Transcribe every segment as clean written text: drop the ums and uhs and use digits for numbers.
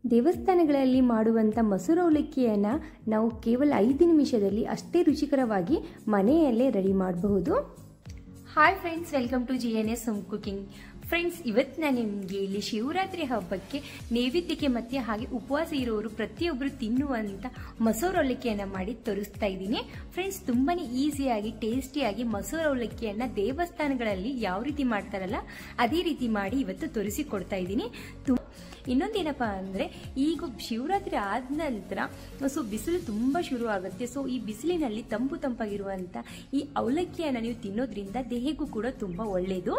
ದೇವಸ್ಥಾನಗಳಲ್ಲಿ ಮಾಡುವಂಥ ಮೊಸರು ಅವಲಕ್ಕಿಯನ್ನು ನಾವು ಕೇವಲ 5 ನಿಮಿಷದಲ್ಲಿ ಅಷ್ಟೇ ರುಚಿಕರವಾಗಿ ಮನೆಯಲ್ಲೇ ರೆಡಿ ಮಾಡಬಹುದು. Hi friends, welcome to GNS home cooking. Friends, ಇವತ್ತು ನಾನು ನಿಮಗೆ ಇಲ್ಲಿ ಶಿವರಾತ್ರಿ ಹಬ್ಬಕ್ಕೆ ನೈವೇದ್ಯಕ್ಕೆ ಮತ್ತೆ ಹಾಗೆ ಉಪವಾಸ ಇರೋರು ಪ್ರತಿಯೊಬ್ಬರು ತಿನ್ನುವಂಥ ಮೊಸರು ಅವಲಕ್ಕಿಯನ್ನು ಮಾಡಿ ತೋರಿಸ್ತಾ ಇದ್ದೀನಿ. ಫ್ರೆಂಡ್ಸ್, ತುಂಬಾನೇ ಈಸಿಯಾಗಿ ಟೇಸ್ಟಿಯಾಗಿ ಮೊಸರು ಅವಲಕ್ಕಿಯನ್ನು ದೇವಸ್ಥಾನಗಳಲ್ಲಿ ಯಾವ ರೀತಿ ಮಾಡ್ತಾರಲ್ಲ ಅದೇ ರೀತಿ ಮಾಡಿ ಇವತ್ತು ತೋರಿಸಿಕೊಡ್ತಾ ಇದ್ದೀನಿ. ಇನ್ನೊಂದೇನಪ್ಪ ಅಂದರೆ, ಈಗ ಶಿವರಾತ್ರಿ ಆದ ನಂತರ ಬಿಸಿಲು ತುಂಬ ಶುರು ಆಗುತ್ತೆ. ಈ ಬಿಸಿಲಿನಲ್ಲಿ ತಂಪಾಗಿರುವಂಥ ಈ ಅವಲಕ್ಕಿಯನ್ನು ನೀವು ತಿನ್ನೋದ್ರಿಂದ ದೇಹಕ್ಕೂ ಕೂಡ ತುಂಬ ಒಳ್ಳೆಯದು.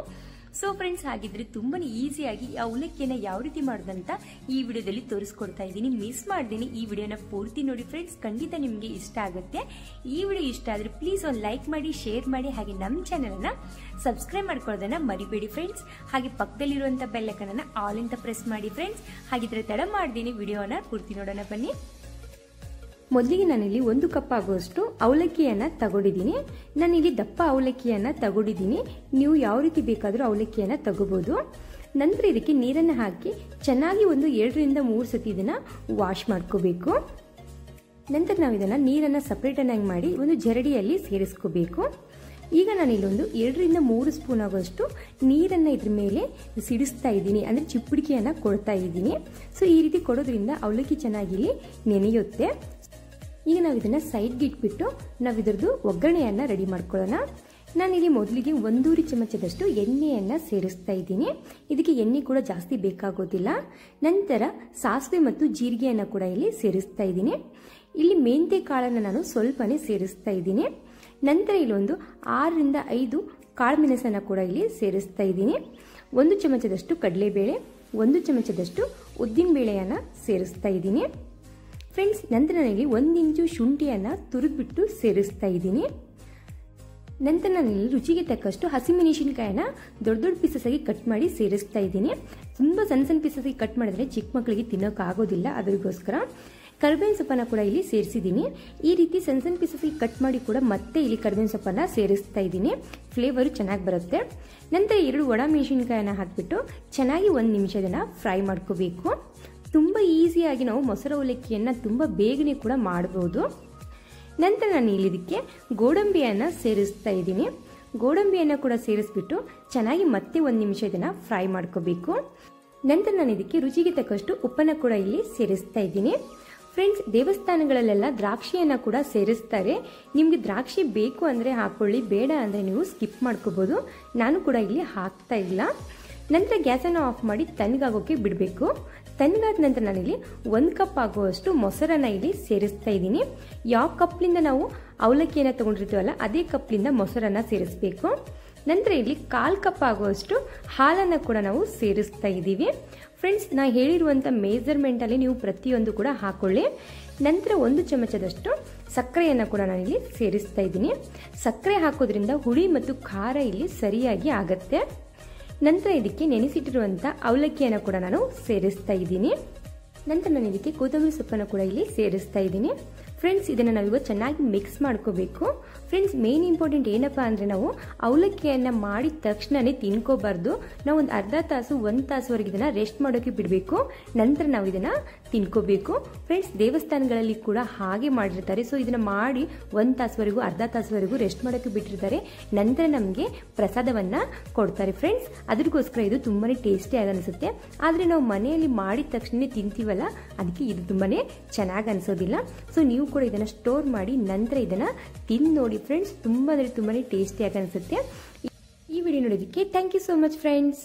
ಫ್ರೆಂಡ್ಸ್, ಹಾಗಿದ್ರೆ ತುಂಬಾನೇ ಈಸಿಯಾಗಿ ಈ ಅವಲಕ್ಕಿಯನ್ನು ಯಾವ ರೀತಿ ಮಾಡೋದಂತ ಈ ವಿಡಿಯೋದಲ್ಲಿ ತೋರಿಸ್ಕೊಡ್ತಾ ಇದ್ದೀನಿ. ಮಿಸ್ ಮಾಡ್ದೇನೆ ಈ ವಿಡಿಯೋನ ಪೂರ್ತಿ ನೋಡಿ ಫ್ರೆಂಡ್ಸ್, ಖಂಡಿತ ನಿಮಗೆ ಇಷ್ಟ ಆಗುತ್ತೆ. ಈ ವಿಡಿಯೋ ಇಷ್ಟ ಆದರೆ ಪ್ಲೀಸ್ ಒಂದು ಲೈಕ್ ಮಾಡಿ, ಶೇರ್ ಮಾಡಿ, ಹಾಗೆ ನಮ್ಮ ಚಾನೆಲನ್ನು ಸಬ್ಸ್ಕ್ರೈಬ್ ಮಾಡ್ಕೊಳ್ಳೋದನ್ನ ಮರಿಬೇಡಿ ಫ್ರೆಂಡ್ಸ್. ಹಾಗೆ ಪಕ್ಕದಲ್ಲಿರುವಂಥ ಬೆಲ್ ಐಕಾನ್ ಆಲ್ ಅಂತ ಪ್ರೆಸ್ ಮಾಡಿ ಫ್ರೆಂಡ್ಸ್. ಹಾಗಿದ್ರೆ ತಡ ಮಾಡ್ದೇನೆ ವಿಡಿಯೋನ ಪೂರ್ತಿ ನೋಡೋಣ ಬನ್ನಿ. ಮೊದಲಿಗೆ ನಾನಿಲ್ಲಿ 1 ಕಪ್ ಆಗುವಷ್ಟು ಅವಲಕ್ಕಿಯನ್ನು ತಗೊಂಡಿದ್ದೀನಿ. ನಾನಿಲ್ಲಿ ದಪ್ಪ ಅವಲಕ್ಕಿಯನ್ನು ತಗೊಂಡಿದ್ದೀನಿ. ನೀವು ಯಾವ ರೀತಿ ಬೇಕಾದರೂ ಅವಲಕ್ಕಿಯನ್ನು ತಗೋಬಹುದು. ನಂತರ ಇದಕ್ಕೆ ನೀರನ್ನು ಹಾಕಿ ಚೆನ್ನಾಗಿ 2 ರಿಂದ 3 ಸತಿ ಇದನ್ನು ವಾಶ್ ಮಾಡ್ಕೋಬೇಕು. ನಂತರ ನಾವು ಇದನ್ನು ನೀರನ್ನು ಸಪ್ರೇಟನ್ನಾಗಿ ಮಾಡಿ ಒಂದು ಜರಡಿಯಲ್ಲಿ ಸೇರಿಸ್ಕೋಬೇಕು. ಈಗ ನಾನಿಲ್ಲಿ 2 ರಿಂದ 3 ಸ್ಪೂನ್ ಆಗುವಷ್ಟು ನೀರನ್ನು ಇದ್ರ ಮೇಲೆ ಸಿಡಿಸ್ತಾ ಇದ್ದೀನಿ, ಅಂದರೆ ಚಿಪ್ಪುಡಿಕೆಯನ್ನು ಕೊಡ್ತಾ ಇದ್ದೀನಿ. ಈ ರೀತಿ ಕೊಡೋದ್ರಿಂದ ಅವಲಕ್ಕಿ ಚೆನ್ನಾಗಿ ನೆನೆಯುತ್ತೆ. ಈಗ ನಾವು ಇದನ್ನು ಸೈಡ್ಗೆ ಇಟ್ಬಿಟ್ಟು ನಾವು ಇದರದ್ದು ಒಗ್ಗರಣೆಯನ್ನು ರೆಡಿ ಮಾಡ್ಕೊಳ್ಳೋಣ. ನಾನಿಲ್ಲಿ ಮೊದಲಿಗೆ 1 ಚಮಚದಷ್ಟು ಎಣ್ಣೆಯನ್ನು ಸೇರಿಸ್ತಾ ಇದ್ದೀನಿ. ಇದಕ್ಕೆ ಎಣ್ಣೆ ಕೂಡ ಜಾಸ್ತಿ ಬೇಕಾಗೋದಿಲ್ಲ. ನಂತರ ಸಾಸಿವೆ ಮತ್ತು ಜೀರಿಗೆಯನ್ನು ಕೂಡ ಇಲ್ಲಿ ಸೇರಿಸ್ತಾ ಇದ್ದೀನಿ. ಇಲ್ಲಿ ಮೆಂತ್ಯ ಕಾಳನ್ನು ನಾನು ಸ್ವಲ್ಪನೇ ಸೇರಿಸ್ತಾ ಇದ್ದೀನಿ. ನಂತರ ಇಲ್ಲಿ 6 ರಿಂದ 5 ಕಾಳುಮೆಣಸನ್ನು ಕೂಡ ಇಲ್ಲಿ ಸೇರಿಸ್ತಾ ಇದ್ದೀನಿ. 1 ಚಮಚದಷ್ಟು ಕಡಲೆಬೇಳೆ, 1 ಚಮಚದಷ್ಟು ಉದ್ದಿನಬೇಳೆಯನ್ನು ಸೇರಿಸ್ತಾ ಇದ್ದೀನಿ. ಫ್ರೆಂಡ್ಸ್, ನಂತರ ನನಗೆ 1 ಇಂಚು ಶುಂಠಿಯನ್ನು ತುರಿದ್ಬಿಟ್ಟು ಸೇರಿಸ್ತಾ ಇದ್ದೀನಿ. ನಂತರ ನಾನಿಲ್ಲಿ ರುಚಿಗೆ ತಕ್ಕಷ್ಟು ಹಸಿಮೆಣಸಿನಕಾಯಿನ ದೊಡ್ಡ ಪೀಸಸ್ ಆಗಿ ಕಟ್ ಮಾಡಿ ಸೇರಿಸ್ತಾ ಇದ್ದೀನಿ. ತುಂಬ ಸಣ್ಣ ಪೀಸಸ್ ಆಗಿ ಕಟ್ ಮಾಡಿದ್ರೆ ಚಿಕ್ಕ ಮಕ್ಕಳಿಗೆ ತಿನ್ನೋಕ್ಕಾಗೋದಿಲ್ಲ, ಅದಕ್ಕೋಸ್ಕರ ಕರಿಬೇವಿನ ಸೊಪ್ಪನ್ನು ಕೂಡ ಇಲ್ಲಿ ಸೇರಿಸಿದ್ದೀನಿ. ಈ ರೀತಿ ಸಣ್ಣ ಪೀಸಸ್ ಆಗಿ ಕಟ್ ಮಾಡಿ ಕೂಡ ಮತ್ತೆ ಇಲ್ಲಿ ಕರಿಬೇವಿನ ಸೊಪ್ಪನ್ನು ಸೇರಿಸ್ತಾ ಇದ್ದೀನಿ. ಫ್ಲೇವರು ಚೆನ್ನಾಗಿ ಬರುತ್ತೆ. ನಂತರ 2 ಒಣಮೆಣಸಿನಕಾಯಿನ ಹಾಕಿಬಿಟ್ಟು ಚೆನ್ನಾಗಿ 1 ನಿಮಿಷ ಇದನ್ನು ಫ್ರೈ ಮಾಡ್ಕೋಬೇಕು. ತುಂಬ ಈಸಿಯಾಗಿ ನಾವು ಮೊಸರು ಅವಲಕ್ಕಿಯನ್ನು ತುಂಬ ಬೇಗನೆ ಕೂಡ ಮಾಡಬಹುದು. ನಂತರ ನಾನು ಇಲ್ಲಿ ಇದಕ್ಕೆ ಗೋಡಂಬಿಯನ್ನು ಸೇರಿಸ್ತಾ ಇದ್ದೀನಿ. ಗೋಡಂಬಿಯನ್ನು ಕೂಡ ಸೇರಿಸ್ಬಿಟ್ಟು ಚೆನ್ನಾಗಿ ಮತ್ತೆ 1 ನಿಮಿಷ ಇದನ್ನು ಫ್ರೈ ಮಾಡ್ಕೋಬೇಕು. ನಂತರ ನಾನು ಇದಕ್ಕೆ ರುಚಿಗೆ ತಕ್ಕಷ್ಟು ಉಪ್ಪನ್ನು ಕೂಡ ಇಲ್ಲಿ ಸೇರಿಸ್ತಾ ಇದ್ದೀನಿ. ಫ್ರೆಂಡ್ಸ್, ದೇವಸ್ಥಾನಗಳಲ್ಲೆಲ್ಲ ದ್ರಾಕ್ಷಿಯನ್ನು ಕೂಡ ಸೇರಿಸ್ತಾರೆ. ನಿಮಗೆ ದ್ರಾಕ್ಷಿ ಬೇಕು ಅಂದರೆ ಹಾಕೊಳ್ಳಿ, ಬೇಡ ಅಂದರೆ ನೀವು ಸ್ಕಿಪ್ ಮಾಡ್ಕೋಬೋದು. ನಾನು ಕೂಡ ಇಲ್ಲಿ ಹಾಕ್ತಾ ಇಲ್ಲ. ನಂತರ ಗ್ಯಾಸನ್ನು ಆಫ್ ಮಾಡಿ ತಣ್ಣಗಾಗೋಕ್ಕೆ ಬಿಡಬೇಕು. ತಣ್ಣಗಾದ ನಂತರ ನಾನಿಲ್ಲಿ 1 ಕಪ್ ಆಗುವಷ್ಟು ಮೊಸರನ್ನು ಇಲ್ಲಿ ಸೇರಿಸ್ತಾ ಇದ್ದೀನಿ. ಯಾವ ಕಪ್ಲಿಂದ ನಾವು ಅವಲಕ್ಕಿಯನ್ನು ತಗೊಂಡಿರ್ತೀವಲ್ಲ ಅದೇ ಕಪ್ಲಿಂದ ಮೊಸರನ್ನು ಸೇರಿಸಬೇಕು. ನಂತರ ಇಲ್ಲಿ 1/4 ಕಪ್ ಆಗುವಷ್ಟು ಹಾಲನ್ನು ಕೂಡ ನಾವು ಸೇರಿಸ್ತಾ ಇದ್ದೀವಿ. ಫ್ರೆಂಡ್ಸ್, ನಾ ಹೇಳಿರುವಂಥ ಮೆಜರ್ಮೆಂಟಲ್ಲಿ ನೀವು ಪ್ರತಿಯೊಂದು ಕೂಡ ಹಾಕೊಳ್ಳಿ. ನಂತರ 1 ಚಮಚದಷ್ಟು ಸಕ್ಕರೆಯನ್ನು ಕೂಡ ನಾನಿಲ್ಲಿ ಸೇರಿಸ್ತಾ ಇದ್ದೀನಿ. ಸಕ್ಕರೆ ಹಾಕೋದ್ರಿಂದ ಹುಳಿ ಮತ್ತು ಖಾರ ಇಲ್ಲಿ ಸರಿಯಾಗಿ ಆಗತ್ತೆ. ನಂತರ ಇದಕ್ಕೆ ನೆನೆಸಿಟ್ಟಿರುವಂಥ ಅವಲಕ್ಕಿಯನ್ನು ಕೂಡ ನಾನು ಸೇರಿಸ್ತಾ ಇದ್ದೀನಿ. ನಂತರ ನಾನು ಇದಕ್ಕೆ ಕೊತ್ತಂಬರಿ ಸೊಪ್ಪನ್ನು ಕೂಡ ಇಲ್ಲಿ ಸೇರಿಸ್ತಾ ಇದ್ದೀನಿ. ಫ್ರೆಂಡ್ಸ್, ಇದನ್ನು ನಾವು ಇವತ್ತು ಚೆನ್ನಾಗಿ ಮಿಕ್ಸ್ ಮಾಡ್ಕೋಬೇಕು. ಫ್ರೆಂಡ್ಸ್, ಮೇನ್ ಇಂಪಾರ್ಟೆಂಟ್ ಏನಪ್ಪ ಅಂದರೆ ನಾವು ಅವಲಕ್ಕಿಯನ್ನು ಮಾಡಿದ ತಕ್ಷಣವೇ ತಿನ್ಕೋಬಾರ್ದು. ನಾವು ಒಂದು ಅರ್ಧ ತಾಸು 1 ತಾಸುವರೆಗೆ ಇದನ್ನು ರೆಸ್ಟ್ ಮಾಡೋಕ್ಕೆ ಬಿಡಬೇಕು. ನಂತರ ನಾವು ಇದನ್ನು ತಿನ್ಕೋಬೇಕು. ಫ್ರೆಂಡ್ಸ್, ದೇವಸ್ಥಾನಗಳಲ್ಲಿ ಕೂಡ ಹಾಗೆ ಮಾಡಿರ್ತಾರೆ. ಇದನ್ನು ಮಾಡಿ 1 ತಾಸುವರೆಗೂ ಅರ್ಧ ತಾಸುವರೆಗೂ ರೆಸ್ಟ್ ಮಾಡೋಕ್ಕೆ ಬಿಟ್ಟಿರ್ತಾರೆ. ನಂತರ ನಮಗೆ ಪ್ರಸಾದವನ್ನು ಕೊಡ್ತಾರೆ. ಫ್ರೆಂಡ್ಸ್, ಅದಕ್ಕೋಸ್ಕರ ಇದು ತುಂಬಾ ಟೇಸ್ಟಿಯಾಗಿ ಅನಿಸುತ್ತೆ. ಆದರೆ ನಾವು ಮನೆಯಲ್ಲಿ ಮಾಡಿದ ತಕ್ಷಣ ತಿಂತೀವಲ್ಲ, ಅದಕ್ಕೆ ಇದು ತುಂಬಾ ಚೆನ್ನಾಗಿ ಅನಿಸೋದಿಲ್ಲ. ನೀವು ಕೂಡ ಇದನ್ನು ಸ್ಟೋರ್ ಮಾಡಿ ನಂತರ ಇದನ್ನು ತಿಂದು ನೋಡಿ ಫ್ರೆಂಡ್ಸ್. ತುಂಬ ಅಂದರೆ ತುಂಬಾ ಟೇಸ್ಟಿಯಾಗಿ ಅನಿಸುತ್ತೆ. ಈ ವಿಡಿಯೋ ನೋಡೋದಕ್ಕೆ thank you so much friends.